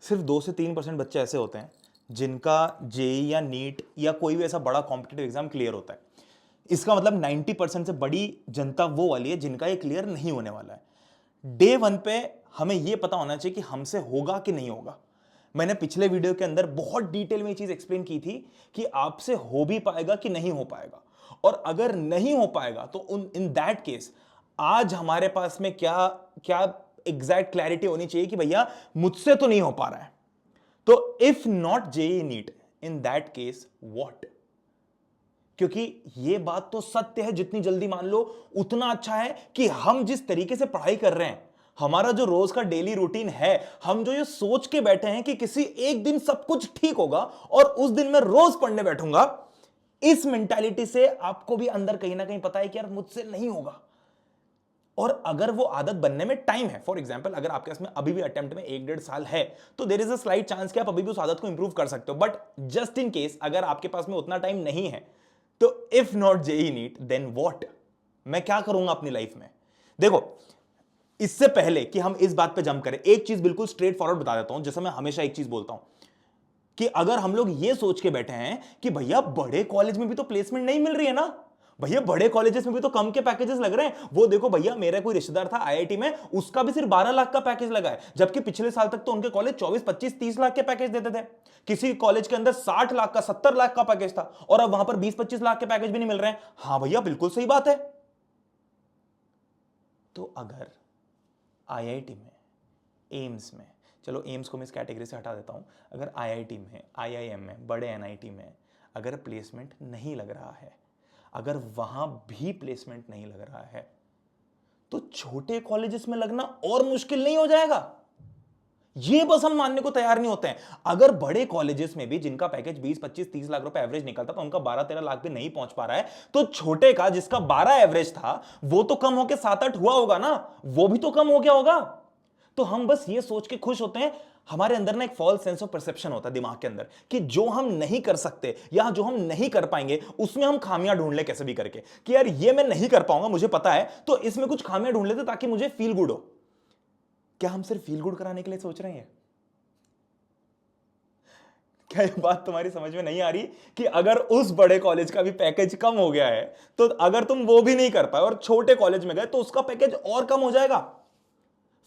सिर्फ 2 से 3% बच्चे ऐसे होते हैं जिनका जेई या नीट या कोई भी ऐसा बड़ा कॉम्पिटिटिव एग्जाम क्लियर होता है। इसका मतलब 90% से बड़ी जनता वो वाली है जिनका ये क्लियर नहीं होने वाला है। डे वन पे हमें ये पता होना चाहिए कि हमसे होगा कि नहीं होगा। मैंने पिछले वीडियो के अंदर बहुत डिटेल में ये चीज एक्सप्लेन की थी कि आपसे हो भी पाएगा कि नहीं हो पाएगा, और अगर नहीं हो पाएगा तो इन दैट केस आज हमारे पास में क्या क्या एग्जैक्ट क्लैरिटी होनी चाहिए कि भैया मुझसे तो नहीं हो पा रहा है। तो if not JEE NEET, in that case what? क्योंकि ये बात तो सत्य है, जितनी जल्दी मान लो उतना अच्छा है कि हम जिस तरीके से पढ़ाई कर रहे हैं, हमारा जो रोज का डेली रूटीन है, हम जो ये सोच के बैठे हैं कि किसी एक दिन सब कुछ ठीक होगा और उस दिन मैं रोज पढ़ने बैठूंगा, इस मेंटालिटी से आपको भी अंदर कहीं ना कहीं पता है कि यार मुझसे नहीं होगा। और अगर वो आदत बनने में टाइम है, फॉर एग्जाम्पल अगर आपके पास में अभी भी अटेम्प्ट में 1-1.5 साल है, तो there is a slight chance कि आप अभी भी उस आदत को इंप्रूव कर सकते हो। बट जस्ट इन केस अगर आपके पास में उतना टाइम नहीं है, तो if not JEE NEET then what? मैं क्या करूंगा अपनी लाइफ में? देखो, इससे पहले कि हम इस बात पे जंप करें, एक चीज बिल्कुल स्ट्रेट फॉरवर्ड बता देता हूं। जैसे मैं हमेशा एक चीज बोलता हूं कि अगर हम लोग ये सोच के बैठे हैं कि भैया बड़े कॉलेज में भी तो प्लेसमेंट नहीं मिल रही है ना, भैया बड़े कॉलेजेस में भी तो कम के पैकेजेस लग रहे हैं, वो देखो भैया मेरा कोई रिश्तेदार था आईआईटी में, उसका भी सिर्फ 12 लाख का पैकेज लगा है, जबकि पिछले साल तक तो उनके कॉलेज 24-25-30 लाख के पैकेज देते थे। किसी कॉलेज के अंदर 60 लाख का 70 लाख का पैकेज था, और अब वहां पर 20-25 लाख के पैकेज भी नहीं मिल रहे हैं। हाँ भैया बिल्कुल सही बात है। तो अगर आईआईटी में, एम्स में, चलो एम्स को मैं इस कैटेगरी से हटा देता हूं, अगर आईआईटी में, आईआईएम में, बड़े एनआईटी में अगर प्लेसमेंट नहीं लग रहा है, अगर वहां भी प्लेसमेंट नहीं लग रहा है, तो छोटे कॉलेजेस में लगना और मुश्किल नहीं हो जाएगा? ये बस हम मानने को तैयार नहीं होते हैं। अगर बड़े कॉलेजेस में भी जिनका पैकेज 20-25-30 लाख रुपए एवरेज निकलता, तो उनका 12-13 लाख भी नहीं पहुंच पा रहा है, तो छोटे का जिसका 12 एवरेज था वो तो कम होकर 7-8 हुआ होगा ना, वो भी तो कम हो गया होगा। तो हम बस ये सोच के खुश होते हैं। हमारे अंदर ना एक फॉल्स सेंस ऑफ परसेप्शन होता है दिमाग के अंदर कि जो हम नहीं कर सकते या जो हम नहीं कर पाएंगे उसमें हम खामियां ढूंढ ले कैसे भी करके, कि यार ये मैं नहीं कर पाऊंगा, मुझे पता है, तो इसमें कुछ खामियां ढूंढ लेते ताकि मुझे फील गुड हो। क्या हम सिर्फ फील गुड कराने के लिए सोच रहे हैं? क्या ये बात तुम्हारी समझ में नहीं आ रही कि अगर उस बड़े कॉलेज का भी पैकेज कम हो गया है, तो अगर तुम वो भी नहीं कर पाए और छोटे कॉलेज में गए, तो उसका पैकेज और कम हो जाएगा।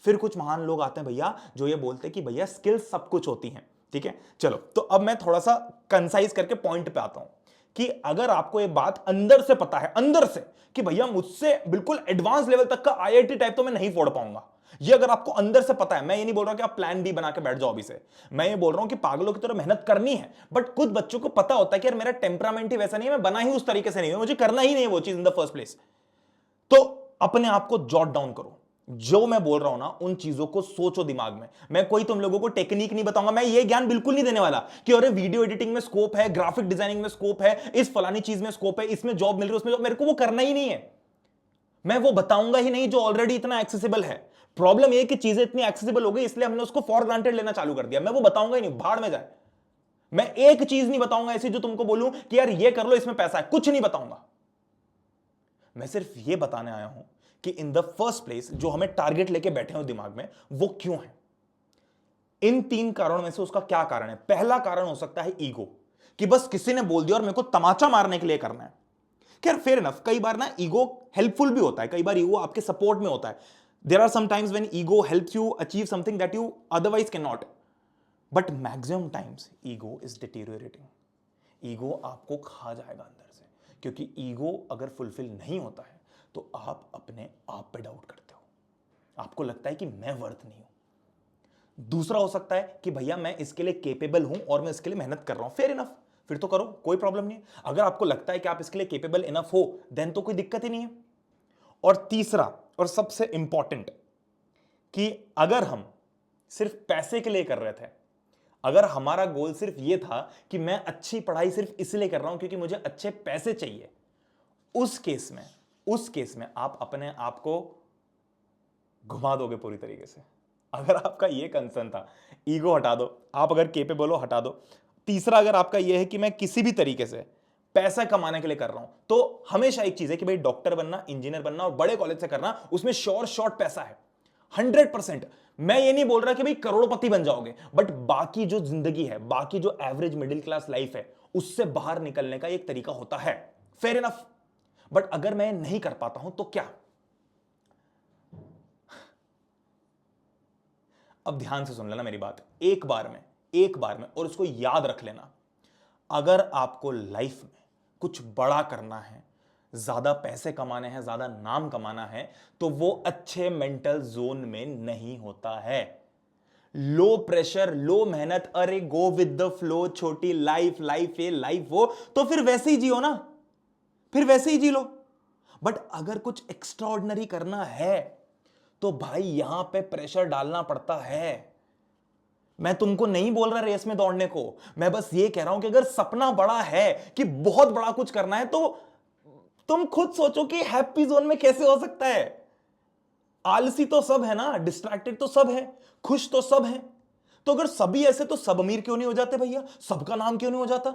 फिर कुछ महान लोग आते हैं भैया जो ये बोलते हैं कि भैया स्किल्स सब कुछ होती हैं। ठीक है, चलो तो अब मैं थोड़ा सा कंसाइज करके पॉइंट पे आता हूं कि अगर आपको ये बात अंदर से पता है, अंदर से, कि भैया मुझसे बिल्कुल एडवांस लेवल तक का आईआईटी टाइप तो मैं नहीं फोड़ पाऊंगा, ये अगर आपको अंदर से पता है, मैं ये नहीं बोल रहा कि आप प्लान बी बना के बैठ जाओ अभी से, मैं ये बोल रहा हूं कि पागलों की तरह मेहनत करनी है, बट कुछ बच्चों को पता होता है कि यार मेरा टेम्परामेंट ही वैसा नहीं है, मैं बना ही उस तरीके से नहीं है, मुझे करना ही नहीं है वो चीज इन द फर्स्ट प्लेस, तो अपने आप को जॉट डाउन करो। जो मैं बोल रहा हूं ना, उन चीजों को सोचो दिमाग में। मैं कोई तुम लोगों को टेक्निक नहीं बताऊंगा, मैं ये ज्ञान बिल्कुल नहीं देने वाला कि अरे वीडियो एडिटिंग में स्कोप है, ग्राफिक डिजाइनिंग में स्कोप है, इस फलानी चीज में स्कोप है, इसमें जॉब मिल रही है, उसमें जॉब, मेरे को वो करना ही नहीं है। मैं वो बताऊंगा ही नहीं जो ऑलरेडी इतना एक्सेसिबल है। प्रॉब्लम ये कि चीजें इतनी एक्सेसिबल हो गई इसलिए हमने उसको फॉर ग्रांटेड लेना चालू कर दिया। मैं वो बताऊंगा ही नहीं, भाड़ में जाए। मैं एक चीज नहीं बताऊंगा ऐसी जो तुमको बोलूं कि यार ये कर लो, इसमें पैसा है, कुछ नहीं बताऊंगा। मैं सिर्फ ये बताने आया हूं कि इन द फर्स्ट प्लेस जो हमें टारगेट लेके बैठे हो दिमाग में, वो क्यों है। इन 3 कारणों में से उसका क्या कारण है? पहला कारण हो सकता है ईगो, कि बस किसी ने बोल दिया और मेरे को तमाचा मारने के लिए करना है। खैर फेयर इनफ, कई बार ना ईगो हेल्पफुल भी होता है, कई बार ईगो आपके सपोर्ट में होता है। There are some times when ego helps you achieve something that you otherwise can not, but maximum times ego is deteriorating. Ego आपको खा जाएगा अंदर से, क्योंकि ईगो अगर फुलफिल नहीं होता है तो आप अपने आप पे डाउट करते हो, आपको लगता है कि मैं वर्थ नहीं हूं। दूसरा हो सकता है कि भैया मैं इसके लिए केपेबल हूं और मैं इसके लिए मेहनत कर रहा हूं, फेयर इनफ, फिर तो करो, कोई प्रॉब्लम नहीं है। अगर आपको लगता है कि आप इसके लिए केपेबल इनफ हो, देन तो कोई दिक्कत ही नहीं है। और तीसरा और सबसे इंपॉर्टेंट, कि अगर हम सिर्फ पैसे के लिए कर रहे थे, अगर हमारा गोल सिर्फ ये था कि मैं अच्छी पढ़ाई सिर्फ इसलिए कर रहा हूं क्योंकि मुझे अच्छे पैसे चाहिए, उस केस में आप अपने आप को घुमा दोगे पूरी तरीके से। अगर आपका ये कंसर्न था, ईगो हटा दो, आप अगर केपेबल हो हटा दो। तीसरा अगर आपका ये है कि मैं किसी भी तरीके से पैसा कमाने के लिए कर रहा हूं, तो हमेशा एक चीज है कि भाई डॉक्टर बनना, इंजीनियर बनना और बड़े कॉलेज से करना, उसमें श्योर शॉर्ट पैसा है 100%। मैं ये नहीं बोल रहा कि भाई करोड़पति बन जाओगे, बट बाकी जो जिंदगी है, बाकी जो एवरेज मिडिल क्लास लाइफ है, उससे बाहर निकलने का एक तरीका होता है। Fair enough. बट अगर मैं नहीं कर पाता हूं तो क्या? अब ध्यान से सुन लेना मेरी बात, एक बार में, और उसको याद रख लेना। अगर आपको लाइफ में कुछ बड़ा करना है, ज्यादा पैसे कमाने हैं, ज्यादा नाम कमाना है, तो वो अच्छे मेंटल जोन में नहीं होता है। लो प्रेशर, लो मेहनत, अरे गो विद द फ्लो, छोटी लाइफ, लाइफ ये लाइफ वो, तो फिर वैसे ही जियो ना, फिर वैसे ही जी लो। बट अगर कुछ एक्स्ट्राऑर्डिनरी करना है तो भाई यहां पे प्रेशर डालना पड़ता है। मैं तुमको नहीं बोल रहा रेस में दौड़ने को, मैं बस ये कह रहा हूं कि अगर सपना बड़ा है कि बहुत बड़ा कुछ करना है, तो तुम खुद सोचो कि हैप्पी जोन में कैसे हो सकता है। आलसी तो सब है ना, डिस्ट्रैक्टेड तो सब है, खुश तो सब है। तो अगर सभी ऐसे, तो सब अमीर क्यों नहीं हो जाते भैया? सबका नाम क्यों नहीं हो जाता?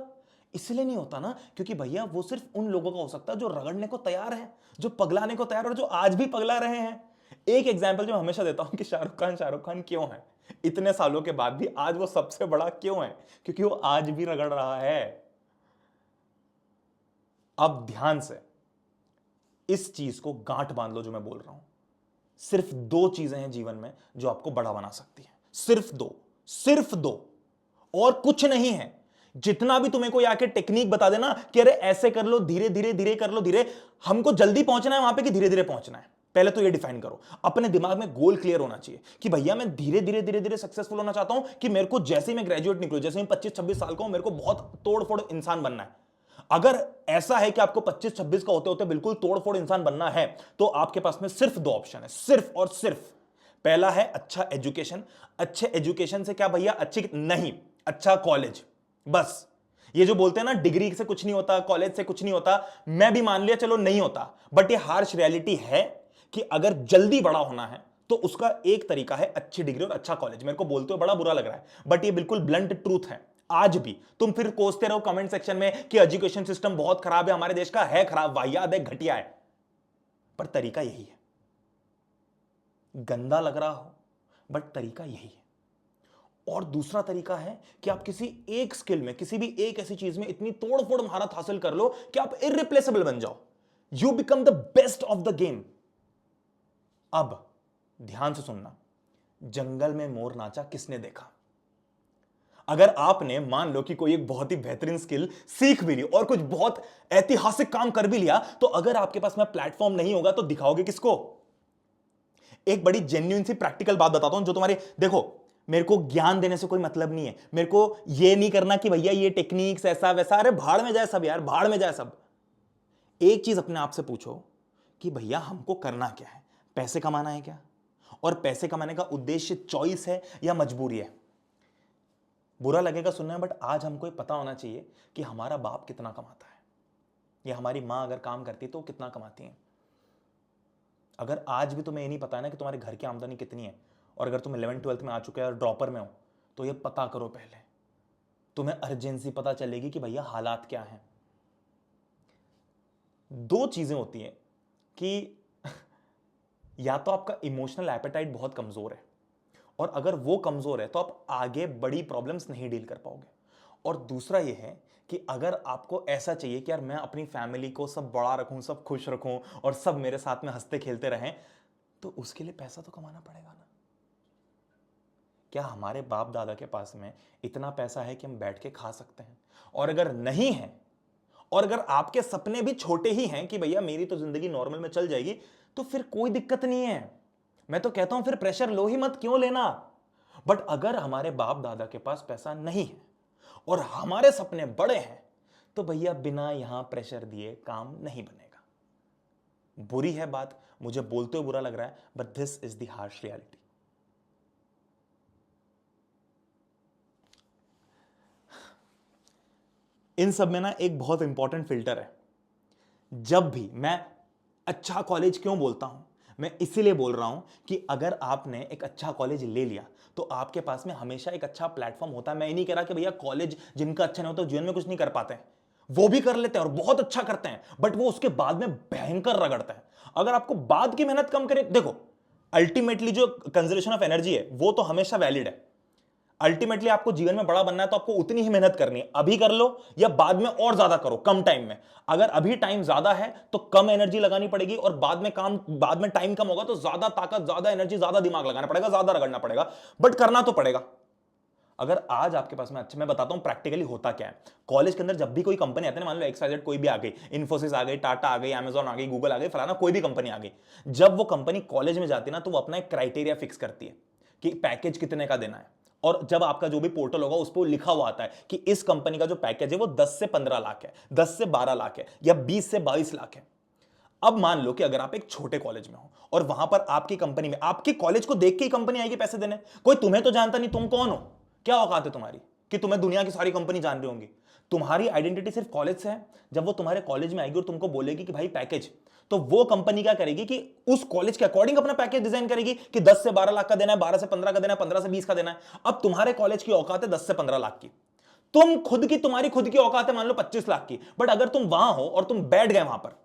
इसलिए नहीं होता ना क्योंकि भैया वो सिर्फ उन लोगों का हो सकता है जो रगड़ने को तैयार है, जो पगलाने को तैयार, और जो आज भी पगला रहे हैं। एक एग्जाम्पल जो हमेशा देता हूं कि शाहरुख खान क्यों है इतने सालों के बाद भी आज वो सबसे बड़ा क्यों है? क्योंकि वो आज भी रगड़ रहा है। अब ध्यान से इस चीज को गांठ बांध लो जो मैं बोल रहा हूं। सिर्फ दो चीजें हैं जीवन में जो आपको बड़ा बना सकती है, सिर्फ दो, और कुछ नहीं है। जितना भी तुम्हें कोई आके टेक्निक बता देना कि अरे ऐसे कर लो, धीरे धीरे धीरे कर लो, धीरे, हमको जल्दी पहुंचना है वहां पे कि धीरे धीरे पहुंचना है? पहले तो ये डिफाइन करो। अपने दिमाग में गोल क्लियर होना चाहिए कि भैया मैं धीरे धीरे धीरे धीरे सक्सेसफुल होना चाहता हूं, कि मेरे को जैसे ही मैं ग्रेजुएट निकलूं, जैसे मैं 25-26 साल का हूं, मेरे को बहुत तोड़-फोड़ इंसान बनना है। अगर ऐसा है कि आपको 25-26 का होते होते बिल्कुल तोड़-फोड़ इंसान बनना है, तो आपके पास में सिर्फ दो ऑप्शन है, सिर्फ और सिर्फ। पहला है अच्छा एजुकेशन। अच्छे एजुकेशन से क्या भैया? अच्छी नहीं, अच्छा कॉलेज। बस ये जो बोलते हैं ना डिग्री से कुछ नहीं होता, कॉलेज से कुछ नहीं होता, मैं भी मान लिया चलो नहीं होता, बट ये हार्श रियलिटी है कि अगर जल्दी बड़ा होना है तो उसका एक तरीका है अच्छी डिग्री और अच्छा कॉलेज। मेरे को बोलते हुए बड़ा बुरा लग रहा है, बट ये बिल्कुल ब्लंट ट्रूथ है। आज भी तुम फिर कोसते रहो कमेंट सेक्शन में कि एजुकेशन सिस्टम बहुत खराब है, हमारे देश का है खराब, वाहियात है, घटिया है, पर तरीका यही है। गंदा लग रहा हो बट तरीका यही है। और दूसरा तरीका है कि आप किसी एक स्किल में, किसी भी एक ऐसी चीज में इतनी तोड़फोड़ महारत हासिल कर लो कि आप इररिप्लेसेबल बन जाओ। You become the best of the game. अब ध्यान से सुनना, जंगल में मोर नाचा किसने देखा? अगर आपने मान लो कि कोई एक बहुत ही बेहतरीन स्किल सीख भी ली और कुछ बहुत ऐतिहासिक काम कर भी लिया, तो अगर आपके पास में प्लेटफॉर्म नहीं होगा तो दिखाओगे किसको? एक बड़ी जेन्युइन सी प्रैक्टिकल बात बताता हूं जो तुम्हारे, देखो मेरे को ज्ञान देने से कोई मतलब नहीं है, मेरे को ये नहीं करना कि भैया ये टेक्निक्स ऐसा वैसा, अरे भाड़ में जाए सब यार, भाड़ में जाए सब। एक चीज अपने आप से पूछो कि भैया हमको करना क्या है? पैसे कमाना है क्या? और पैसे कमाने का उद्देश्य चॉइस है या मजबूरी है? बुरा लगेगा सुनने में, बट आज हमको ये पता होना चाहिए कि हमारा बाप कितना कमाता है, या हमारी मां अगर काम करती है तो कितना कमाती है। अगर आज भी तुम्हें ये नहीं पता है ना कि तुम्हारे घर की आमदनी कितनी है, और अगर तुम 11th-12th में आ चुके हो और ड्रॉपर में हो, तो ये पता करो पहले। तुम्हें अर्जेंसी पता चलेगी कि भैया हालात क्या हैं। दो चीजें होती हैं कि या तो आपका इमोशनल एपेटाइट बहुत कमजोर है, और अगर वो कमजोर है तो आप आगे बड़ी प्रॉब्लम्स नहीं डील कर पाओगे। और दूसरा ये है कि अगर आपको ऐसा चाहिए कि यार मैं अपनी फैमिली को सब बड़ा रखूं, सब खुश रखूं, और सब मेरे साथ में हंसते खेलते रहें, तो उसके लिए पैसा तो कमाना पड़ेगा ना। क्या हमारे बाप दादा के पास में इतना पैसा है कि हम बैठ के खा सकते हैं? और अगर नहीं है, और अगर आपके सपने भी छोटे ही हैं कि भैया मेरी तो जिंदगी नॉर्मल में चल जाएगी, तो फिर कोई दिक्कत नहीं है। मैं तो कहता हूं फिर प्रेशर लो ही मत, क्यों लेना। बट अगर हमारे बाप दादा के पास पैसा नहीं है और हमारे सपने बड़े हैं, तो भैया बिना यहां प्रेशर दिए काम नहीं बनेगा। बुरी है बात, मुझे बोलते हुए बुरा लग रहा है, but this is the harsh reality. इन सब में ना एक बहुत इंपॉर्टेंट फिल्टर है। जब भी मैं अच्छा कॉलेज क्यों बोलता हूं, मैं इसीलिए बोल रहा हूं कि अगर आपने एक अच्छा कॉलेज ले लिया तो आपके पास में हमेशा एक अच्छा प्लेटफॉर्म होता है। मैं ये नहीं कह रहा कि भैया कॉलेज जिनका अच्छा नहीं होता जीवन में कुछ नहीं कर पाते हैं, वो भी कर लेते हैं और बहुत अच्छा करते हैं, बट वो उसके बाद में भयंकर रगड़ते हैं। अगर आपको बाद की मेहनत कम करे, देखो अल्टीमेटली जो कंजर्वेशन ऑफ एनर्जी है वो तो हमेशा वैलिड है। अल्टीमेटली आपको जीवन में बड़ा बनना है तो आपको उतनी ही मेहनत करनी है, अभी कर लो या बाद में और ज्यादा करो कम टाइम में। अगर अभी टाइम ज्यादा है तो कम एनर्जी लगानी पड़ेगी, और बाद में टाइम कम होगा तो ज्यादा ताकत, ज्यादा एनर्जी, ज्यादा दिमाग लगाना पड़ेगा, ज्यादा रगड़ना पड़ेगा, बट करना तो पड़ेगा। अगर आज आपके पास में, अच्छा मैं बताता हूं प्रैक्टिकली होता क्या है। कॉलेज के अंदर जब भी कोई कंपनी आती है ना, मान लो XYZ कोई भी आ गई, इन्फोसिस आ गई, टाटा आ गई, अमेजॉन आ गई, गूगल आ गई, फलाना कोई भी कंपनी आ गई, जब वो कंपनी कॉलेज में जाती है ना तो वो अपना एक क्राइटेरिया फिक्स करती है कि पैकेज कितने का देना है। और जब आपका जो भी पोर्टल होगा उस पर लिखा हुआ आता है कि इस कंपनी का जो पैकेज है वो 10 से 15 लाख है, 10 से 12 लाख है, या 20 से 22 लाख है। अब मान लो कि अगर आप एक छोटे कॉलेज में हो और वहां पर आपकी कंपनी में, आपके कॉलेज को देख के ही कंपनी आएगी पैसे देने, कोई तुम्हें तो जानता नहीं, तुम कौन हो, क्या औकात है तुम्हारी कि तुम्हें दुनिया की सारी कंपनी जान रही होंगी। तुम्हारी आइडेंटिटी सिर्फ कॉलेज से है। जब वो तुम्हारे कॉलेज में आएगी और तुमको बोलेगी कि भाई पैकेज, तो वो कंपनी क्या करेगी कि उस कॉलेज के अकॉर्डिंग अपना पैकेज डिजाइन करेगी कि 10 से 12 लाख का देना है, 12 से 15 का देना है, 15 से 20 का देना है। अब तुम्हारे कॉलेज की औकात है 10 से 15 लाख की, तुम्हारी खुद की औकात है मान लो 25 लाख की, बट अगर तुम वहां हो और तुम बैठ गए वहां पर,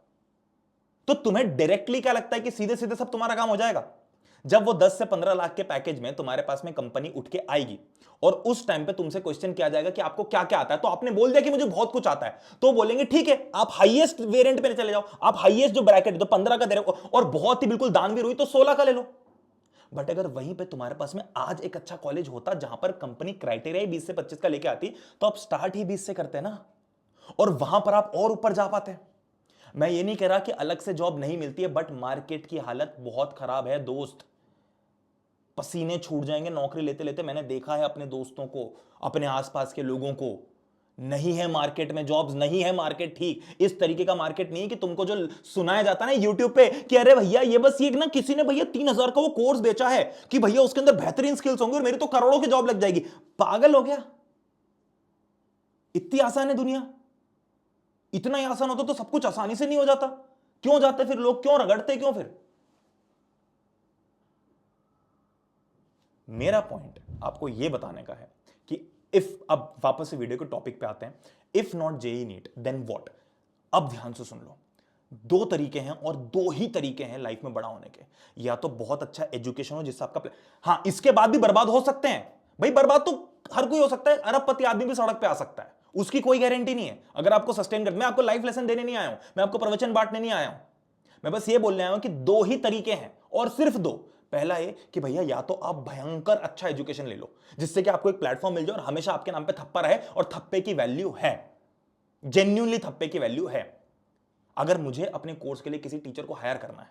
तो तुम्हें डायरेक्टली क्या लगता है कि सीधे सीधे सब तुम्हारा काम हो जाएगा। जब वो 10 से 15 लाख के पैकेज में तुम्हारे पास में कंपनी उठ के आएगी और उस टाइम पे तुमसे क्वेश्चन किया जाएगा कि आपको क्या क्या आता है, तो आपने बोल दिया कि मुझे बहुत कुछ आता है, तो बोलेंगे ठीक है आप हाईएस्ट वेरिएंट पे चले जाओ, आप हाईएस्ट जो ब्रैकेट तो 15 का दे रहे हो, और बहुत ही बिल्कुल दानवीर हुई तो 16 का ले लो। बट अगर वहीं पे तुम्हारे पास में आज एक अच्छा कॉलेज होता जहां पर कंपनी क्राइटेरिया ही 20 से 25 का लेके आती, तो आप स्टार्ट ही 20 से करते ना, और वहां पर आप और ऊपर जा पाते। मैं ये नहीं कह रहा कि अलग से जॉब नहीं मिलती है, बट मार्केट की हालत बहुत खराब है दोस्त, पसीने छूट जाएंगे नौकरी लेते लेते। मैंने देखा है अपने दोस्तों को, अपने आसपास के लोगों को, नहीं है मार्केट में जॉब्स, नहीं है मार्केट ठीक। इस तरीके का मार्केट नहीं है कि तुमको जो सुनाया जाता है ना यूट्यूब पे कि अरे भैया ये बस ये ना किसी ने भैया 3,000 का वो कोर्स बेचा है कि भैया उसके अंदर बेहतरीन स्किल्स होंगे और मेरी तो करोड़ों की जॉब लग जाएगी। पागल हो गया? इतनी आसान है दुनिया? इतना ही आसान होता तो सब कुछ आसानी से नहीं हो जाता? क्यों जाते फिर लोग, क्यों रगड़ते, क्यों? फिर मेरा पॉइंट आपको यह बताने का है कि इफ, अब वापस से वीडियो के टॉपिक पे आते हैं, if not JEE NEET then what. अब ध्यान से सुन लो, दो तरीके हैं और दो ही तरीके हैं लाइफ में बड़ा होने के। या तो बहुत अच्छा एजुकेशन हो जिससे आपका हाँ, इसके बाद भी बर्बाद हो सकते हैं भाई, बर्बाद तो हर कोई हो सकता है, अरबपति आदमी भी सड़क पे आ सकता है, उसकी कोई गारंटी नहीं है। अगर आपको सस्टेन कर, मैं आपको लाइफ लेसन देने नहीं आया हूं, मैं आपको प्रवचन बांटने नहीं आया हूं, मैं बस ये बोलने आया हूं कि दो ही तरीके हैं और सिर्फ दो। पहला ये कि भैया या तो आप भयंकर अच्छा एजुकेशन ले लो जिससे कि आपको एक प्लेटफॉर्म मिल जाए और हमेशा आपके नाम पे थप्पा रहे, और थप्पे की वैल्यू है, जेन्युइनली थप्पे की वैल्यू है। अगर मुझे अपने कोर्स के लिए किसी टीचर को हायर करना है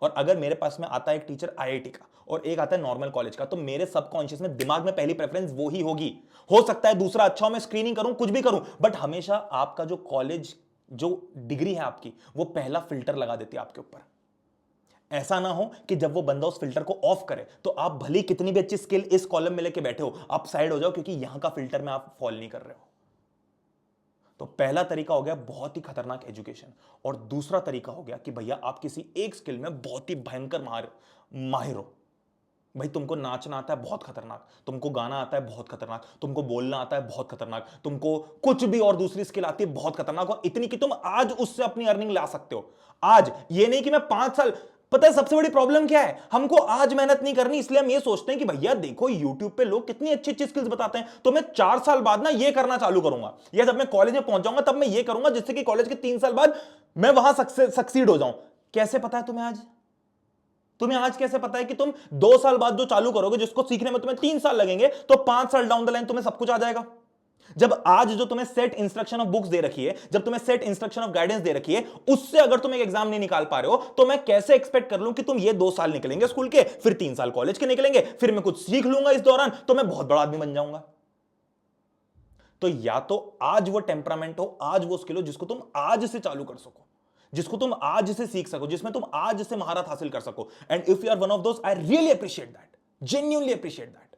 और अगर मेरे पास में आता है एक टीचर IIT का और एक आता है नॉर्मल कॉलेज का, तो मेरे सबकॉन्शियस में, दिमाग में पहली प्रेफरेंस वो ही होगी। हो सकता है दूसरा अच्छा हो, मैं स्क्रीनिंग करूं, कुछ भी करूं, बट हमेशा आपका जो कॉलेज, जो डिग्री है आपकी, वो पहला फिल्टर लगा देती है आपके ऊपर। ऐसा ना हो कि जब वो बंदा उस फिल्टर को ऑफ करे तो आप भली कितनी भी अच्छी स्किल इस कॉलम में लेके बैठे हो, आप साइड हो जाओ क्योंकि यहां का फिल्टर में आप फॉल नहीं कर रहे हो। तो पहला तरीका हो गया बहुत ही खतरनाक एजुकेशन, और दूसरा तरीका हो गया कि भैया आप किसी एक स्किल में बहुत ही भयंकर माहिर हो। भाई तुमको नाचना आता है, बहुत खतरनाक, तुमको गाना आता है, बहुत खतरनाक, तुमको बोलना आता है, बहुत खतरनाक, तुमको कुछ भी और दूसरी स्किल आती है, बहुत खतरनाक, और इतनी कि तुम आज उससे अपनी अर्निंग ला सकते हो। आज ये नहीं कि मैं 5 साल, पता है सबसे बड़ी प्रॉब्लम क्या है, हमको आज मेहनत नहीं करनी, इसलिए हम ये सोचते हैं कि भैया देखो यूट्यूब पे लोग कितनी अच्छी अच्छी स्किल्स बताते हैं, तो मैं 4 साल बाद ना ये करना चालू करूंगा, या जब मैं कॉलेज में पहुंच जाऊंगा तब मैं ये करूंगा जिससे कि कॉलेज के 3 साल बाद मैं वहां सक्सीड हो जाऊं। कैसे पता है तुम्हें आज? तुम्हें आज कैसे पता है कि तुम 2 साल बाद जो चालू करोगे, जिसको सीखने में तुम्हें 3 साल लगेंगे, तो 5 साल डाउन द लाइन तुम्हें सब कुछ आ जाएगा? जब आज जो तुम्हें सेट इंस्ट्रक्शन ऑफ बुक्स दे रखी है, जब तुम्हें सेट इंस्ट्रक्शन ऑफ गाइडेंस दे रखी है, उससे अगर तुम एक एग्जाम नहीं निकाल पा रहे हो, तो मैं कैसे एक्सपेक्ट कर लूं कि तुम ये 2 साल निकलेंगे स्कूल के, फिर 3 साल कॉलेज के निकलेंगे, फिर मैं कुछ सीख लूंगा इस दौरान, तो मैं बहुत बड़ा आदमी बन जाऊंगा। तो या तो आज वो टेम्परामेंट हो, आज वो स्किल हो जिसको तुम आज से चालू कर सको, जिसको तुम आज से सीख सको, जिसमें तुम आज से महारत हासिल कर सको। And if you are one of those, I really appreciate that, genuinely appreciate that.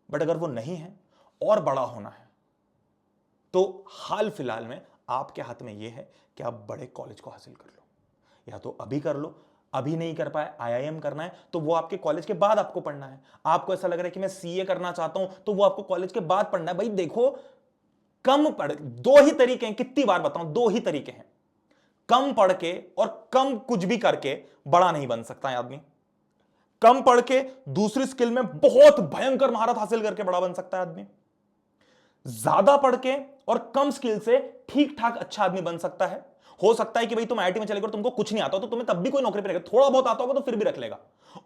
But अगर वो नहीं है और बड़ा होना है, तो हाल फिलहाल में आपके हाथ में यह है कि आप बड़े कॉलेज को हासिल कर लो, या तो अभी कर लो, अभी नहीं कर पाए IIM करना है तो वो आपके कॉलेज के बाद आपको पढ़ना है। आपको ऐसा लग रहा है कि मैं CA करना चाहता हूं, तो वो आपको कॉलेज के बाद पढ़ना है। भाई देखो, कम पढ़, दो ही तरीके हैं, कितनी बार बताऊं, दो ही तरीके हैं। कम पढ़ के और कम कुछ भी करके बड़ा नहीं बन सकता है आदमी। कम पढ़ के दूसरी स्किल में बहुत भयंकर महारत हासिल करके बड़ा बन सकता है आदमी। ज्यादा पढ़ के और कम स्किल से ठीक ठाक अच्छा आदमी बन सकता है। हो सकता है कि भाई तुम आईआईटी में चले गए, तुमको कुछ नहीं आता तो तुम्हें तब भी कोई नौकरी पे रखेगा, थोड़ा बहुत आता होगा तो फिर भी रख लेगा।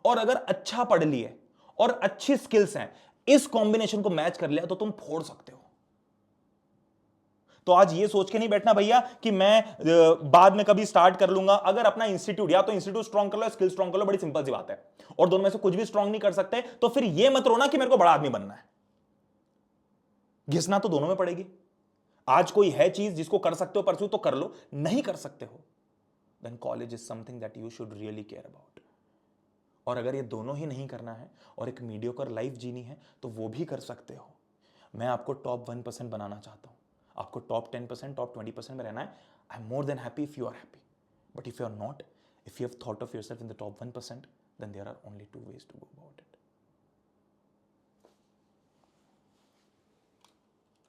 और अगर अच्छा पढ़ लिए और अच्छी स्किल्स हैं, इस कॉम्बिनेशन को मैच कर लिया तो तुम फोड़ सकते हो। तो आज ये सोच के नहीं बैठना भैया कि मैं बाद में कभी स्टार्ट कर लूंगा। अगर अपना इंस्टीट्यूट, या तो इंस्टीट्यूट स्ट्रांग कर लो, स्किल स्ट्रांग कर लो, बड़ी सिंपल सी बात है। और दोनों में से कुछ भी स्ट्रांग नहीं कर सकते तो फिर ये मत रोना कि मेरे को बड़ा आदमी बनना है। घिसना तो दोनों में पड़ेगी। आज कोई है चीज जिसको कर सकते हो परस्यू तो कर लो, नहीं कर सकते हो then college is something that you should really care about. और अगर ये दोनों ही नहीं करना है और एक मीडियोकर लाइफ जीनी है तो वो भी कर सकते हो। मैं आपको टॉप 1% बनाना चाहता हूं, आपको टॉप 10%, टॉप 20% में रहना है। I am more than happy if you are happy, but if you are not, if you have thought of yourself in the top 1%, then there are only 2 ways to go about it.